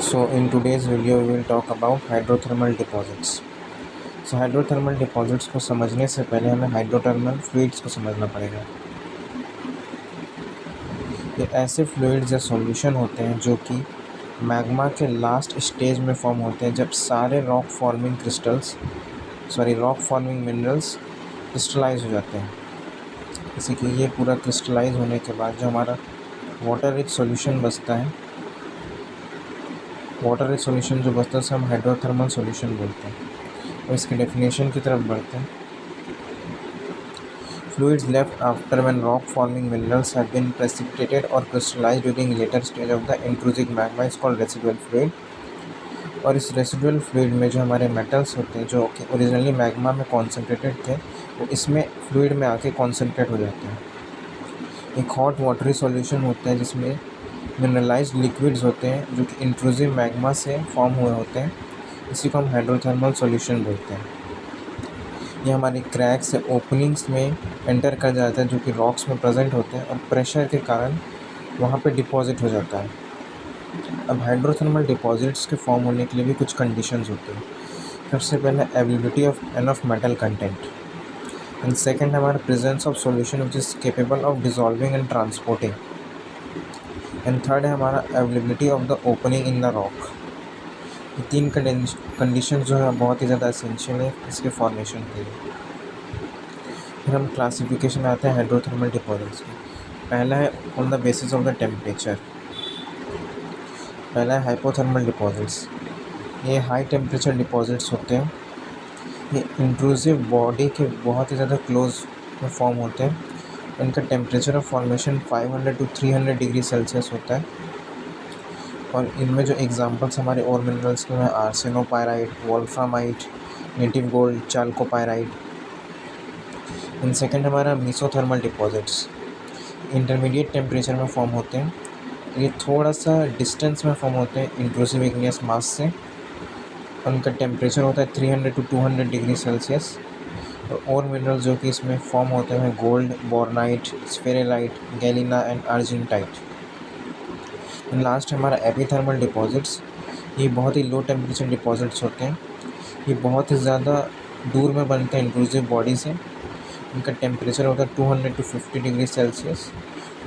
So in today's video we will talk about hydrothermal deposits. So hydrothermal deposits को समझने से पहले हमें हाइड्रोथर्मल फ्लूइड्स को समझना पड़ेगा। ये ऐसे फ्लूइड्स या सॉल्यूशन होते हैं जो कि मैग्मा के लास्ट स्टेज में फॉर्म होते हैं जब सारे रॉक फॉर्मिंग मिनरल्स क्रिस्टलाइज हो जाते हैं। जैसे कि ये पूरा क्रिस्टलाइज होने के बाद जो हमारा वाटर रिच सॉल्यूशन बचता है, जो बचता है उसे हम हाइड्रोथर्मल सॉल्यूशन बोलते हैं। और इसकी डेफिनेशन की तरफ बढ़ते हैं। Fluids left after when rock forming minerals have been precipitated or crystallized during later stage of the intrusive magma is called residual fluid। और इस रेसिडुअल फ्लूइड में जो हमारे मेटल्स होते हैं जो कि ओरिजिनली मैग्मा में कॉन्सेंट्रेटेड थे वो इसमें फ्लूइड में आके कॉन्सेंट्रेट हो जाते हैं। एक हॉट वाटरी सॉल्यूशन होता है जिसमें मिनरलाइज्ड लिक्विड्स होते हैं जो कि इंट्रूसिव मैग्मा से फॉर्म हुए होते हैं। इसी को हम हाइड्रोथर्मल सॉल्यूशन बोलते हैं। ये हमारे क्रैक्स या ओपनिंग्स में एंटर कर जाता है जो कि रॉक्स में प्रेजेंट होते हैं और प्रेशर के कारण वहाँ पे डिपॉजिट हो जाता है। अब हाइड्रोथर्मल डिपॉजिट्स के फॉर्म होने के लिए भी कुछ कंडीशंस होती हैं। सबसे पहले availability of enough metal content, and second हमारा presence of solution which is capable of dissolving and transporting, and third है हमारा availability of the opening in the rock. ये तीन कंडीशन जो है बहुत ही ज़्यादा एसेंशियल है इसके फॉर्मेशन के लिए। फिर हम क्लासिफिकेशन में आते हैं हाइड्रोथर्मल डिपॉजिट्स की। पहला है on the basis of the temperature. पहला है हाइपोथर्मल डिपॉजिट्स। ये हाई टेम्परेचर डिपॉजिट्स होते हैं। ये इंट्रूसिव बॉडी के बहुत ही ज़्यादा क्लोज में फॉर्म होते हैं। इनका temperature of formation 500 to 300 degree Celsius होता है। और इनमें जो एग्जांपल्स हमारे और मिनरल्स के हैं आर्सेनोपाइराइट, wolframite, native gold, चाल्कोपाइराइट। In second हमारा मीसोथर्मल डिपॉजिट्स इंटरमीडिएट टेम्परेचर में फॉर्म होते हैं। ये थोड़ा सा डिस्टेंस में फॉर्म होते हैं इंट्रूसिव इग्नियस मास से। उनका टेम्परेचर होता है 300 to 200 डिग्री सेल्सियस। और मिनरल्स जो कि इसमें फॉर्म होते हैं gold, bornite, sphalerite, galena and argentite. Last हमारा एपिथर्मल डिपॉजिट्स। ये बहुत ही लो टेम्परेचर डिपॉजिट्स होते हैं। ये बहुत ही ज़्यादा दूर में बनते हैं इंट्रूसिव बॉडी से। इनका टेम्परेचर होता है 200 to 50 डिग्री सेल्सियस।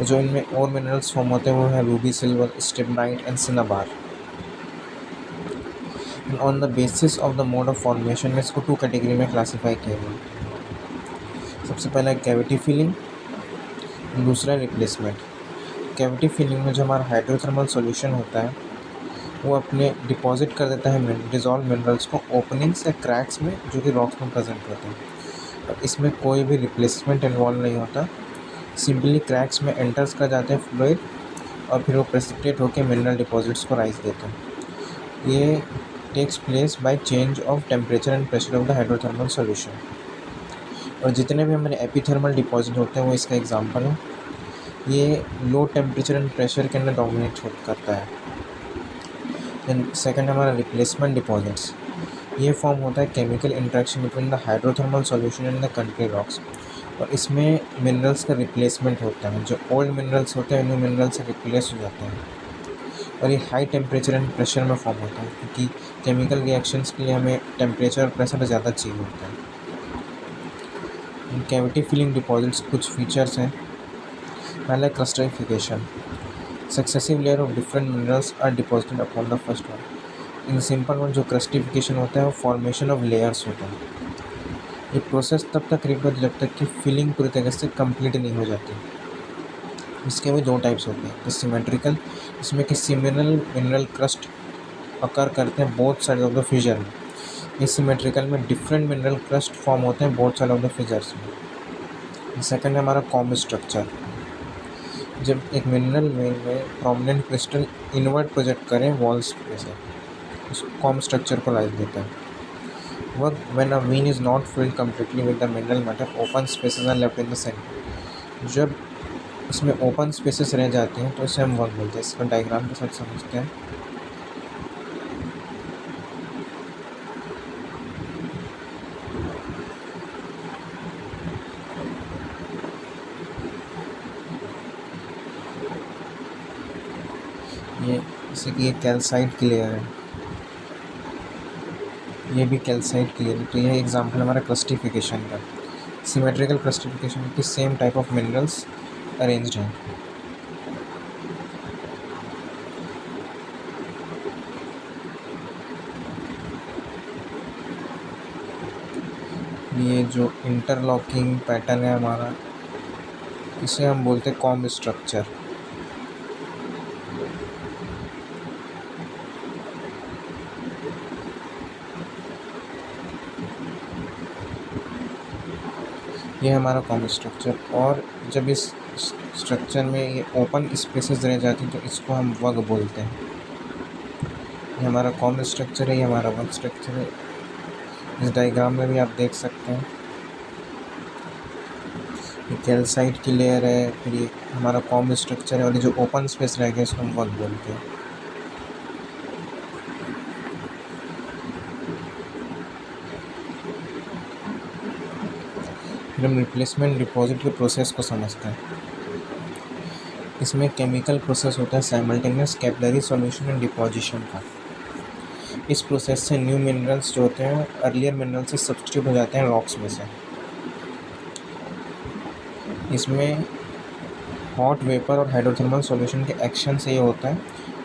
जो इनमें और मिनरल्स फॉर्म होते हैं वो है ruby, silver, stibnite and cinnabar. On the basis of the mode of formation में इसको 2 कैटेगरी में क्लासीफाई किया गया। सबसे पहला है कैविटी फिलिंग, दूसरा है रिप्लेसमेंट। कैविटी फिलिंग में जो हमारा हाइड्रोथर्मल सॉल्यूशन होता है वो अपने डिपॉजिट कर देता है डिज़ोल्व मिनरल्स को ओपनिंग्स या क्रैक्स में जो कि रॉक्स में प्रेजेंट होते हैं। और इसमें कोई भी रिप्लेसमेंट इन्वॉल्व नहीं होता। सिंपली क्रैक्स में एंटर्स कर जाते हैं फ्लूइड और फिर वो प्रेसिपिटेट होकर मिनरल डिपॉजिट्स को राइज देते हैं। ये takes place by change of temperature and pressure of the hydrothermal solution. और जितने भी हमारे एपिथर्मल डिपॉजिट होते हैं वो इसका एग्जांपल है। ये लो टेम्परेचर एंड प्रेशर के अंदर डोमिनेट करता है। देन सेकंड हमारा रिप्लेसमेंट डिपॉजिट्स। ये फॉर्म होता है chemical interaction between the hydrothermal solution and the country rocks. और इसमें मिनरल्स का रिप्लेसमेंट होता है। जो ओल्ड मिनरल्स होते हैं न्यू मिनरल से रिप्लेस हो जाते हैं। और ये हाई टेम्परेचर एंड प्रेशर में फॉर्म होता है क्योंकि केमिकल रिएक्शंस के लिए हमें टेम्परेचर और प्रेशर ज़्यादा चाहिए होता है। कैविटी फिलिंग डिपॉजिट्स कुछ फीचर्स हैं। पहला crustification. Successive layer of different minerals are deposited upon the first one. In simple one जो क्लस्टरिफिकेशन होता है वो फॉर्मेशन ऑफ लेयर्स होता है। ये प्रोसेस तब तक रिपीट होता है जब तक कि फिलिंग पूरी तरह से कंप्लीट नहीं हो जाती। इसके भी 2 टाइप्स होते हैं। सिमेट्रिकल, इसमें कि सिमिलर मिनरल क्रस्ट अकर करते हैं both side of the fissure में। एसिमेट्रिकल में डिफरेंट मिनरल क्रस्ट फॉर्म होते हैं both side of the fissures में। सेकंड है हमारा कॉम्ब स्ट्रक्चर। जब एक मिनरल में प्रोमिनेंट क्रिस्टल इनवर्ट प्रोजेक्ट करें वॉल्स पे से उस कॉम्ब स्ट्रक्चर को लाइट देता है। Work when a vein is not filled completely with the mineral matter, open spaces are left in the centre. जब इसमें ओपन स्पेसेस रह जाते हैं तो इसे हम वर्क बोलते हैं। इसका डायग्राम के साथ समझते हैं। ये जैसे कि ये कैल्साइट की लेयर है, ये भी कैल्साइट की लेयर है। तो यह एग्जांपल हमारा क्लस्टिफिकेशन का, सिमेट्रिकल क्लस्टिफिकेशन की same type of minerals arranged हैं। ये जो इंटरलॉकिंग पैटर्न है हमारा, इसे हम बोलते हैं कॉम्ब स्ट्रक्चर। ये हमारा कॉम्ब स्ट्रक्चर, और जब इस स्ट्रक्चर में ये ओपन स्पेसेस रह जाती हैं तो इसको हम वग बोलते हैं। ये हमारा कॉम्ब स्ट्रक्चर है, ये हमारा वग स्ट्रक्चर है। इस डायग्राम में भी आप देख सकते हैं, ये कैल्साइट की लेयर है, फिर ये हमारा कॉम्ब स्ट्रक्चर है, और ये जो ओपन स्पेस रह गया इसको हम वग बोलते हैं। फिर हम रिप्लेसमेंट डिपॉजिट के प्रोसेस को समझते हैं। इसमें केमिकल प्रोसेस होता है simultaneous capillary solution and deposition का। इस प्रोसेस से न्यू मिनरल्स जो होते हैं अर्लियर मिनरल से सब्स्टिट्यूट हो जाते हैं रॉक्स में से। इसमें हॉट वेपर और हाइड्रोथर्मल सॉल्यूशन के एक्शन से ये होता है,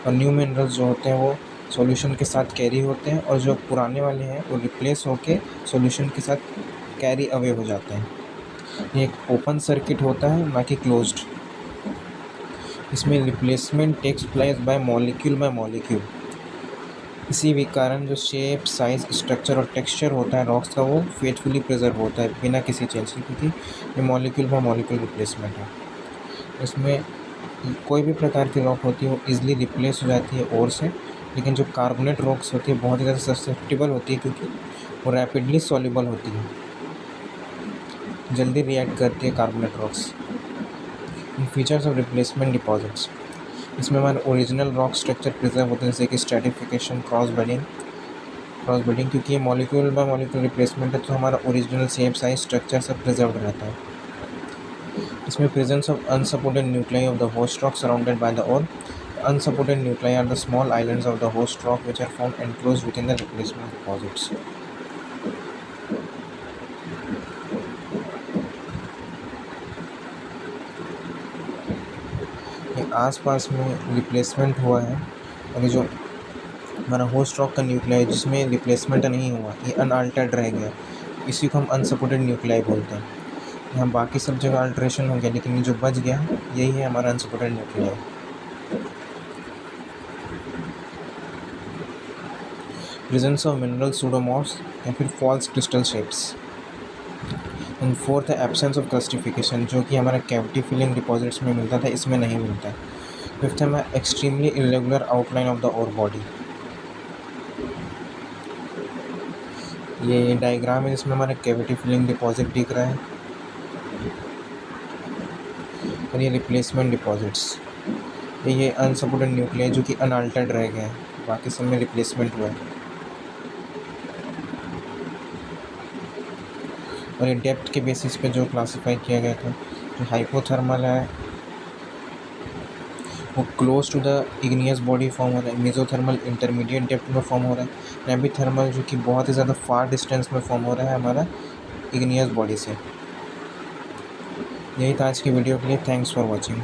और न्यू मिनरल्स जो होते हैं वो सॉल्यूशन के साथ कैरी होते हैं, और जो पुराने वाले हैं वो रिप्लेस होके सॉल्यूशन के साथ कैरी अवे हो जाते हैं। ये एक ओपन सर्किट होता है, ना कि क्लोज्ड। इसमें replacement takes place by molecule. इसी भी कारण जो शेप, साइज, स्ट्रक्चर और टेक्सचर होता है रॉक्स का वो फेथफुली प्रिजर्व होता है बिना किसी चेंज के, क्योंकि ये मॉलिक्यूल बाय मॉलिक्यूल रिप्लेसमेंट है। इसमें कोई भी प्रकार की रॉक होती है वो ईज़िली रिप्लेस हो जाती है ओर से, लेकिन जो कार्बोनेट रॉक्स होती है बहुत ही ज़्यादा ससेप्टेबल होती है, क्योंकि वो रैपिडली सॉल्युबल होती है, जल्दी रिएक्ट करती है carbonate rocks. Features of replacement deposits, इसमें हमारे ओरिजिनल रॉक स्ट्रक्चर प्रिजर्व होते हैं, जैसे कि स्ट्रैटिफिकेशन, क्रॉस बेडिंग, क्योंकि ये मॉलिक्यूल बाय मॉलिक्यूल रिप्लेसमेंट है तो हमारा ओरिजिनल शेप, साइज, स्ट्रक्चर सब प्रिजर्व रहता है। इसमें presence of unsupported nuclei of the host rock surrounded by the ore. Unsupported nuclei are the small islands of the host rock which are found enclosed within the replacement deposits. आसपास में replacement हुआ है, और ये जो हमारा host rock का nuclei जिसमें रिप्लेसमेंट नहीं हुआ, ये अनअल्टर्ड रह गया, इसी को हम अनसपोर्टेड न्यूक्लियाई बोलते हैं। यहाँ बाकी सब जगह अल्ट्रेशन हो गया, लेकिन ये जो बच गया यही है हमारा unsupported nuclei. Presence of mineral pseudomorphs या फिर false crystal shapes. And fourth है एब्सेंस ऑफ क्लस्टिफिकेशन, जो कि हमारा कैविटी फिलिंग डिपॉजिट्स में मिलता था, इसमें नहीं मिलता है। फिफ्थ है हमारा extremely irregular outline of the ore body. ये डायग्राम है जिसमें हमारा कैविटी फिलिंग डिपॉजिट दिख रहा है, और ये रिप्लेसमेंट डिपॉजिट्स, ये अनसपोर्टेड न्यूक्लियाई जो कि अनअल्टर्ड रह गए हैं, बाकी सब में रिप्लेसमेंट हुआ है। और ये डेप्थ के बेसिस पे जो क्लासीफाई किया गया था, जो हाइपोथर्मल है वो close to the igneous body form हो रहा है, मेसोथर्मल इंटरमीडिएट डेप्थ में फॉर्म हो रहा है, एपिथर्मल जो कि बहुत ही ज़्यादा फार डिस्टेंस में फॉर्म हो रहा है हमारा इग्नियस बॉडी से। यही था आज की वीडियो के लिए। Thanks for watching.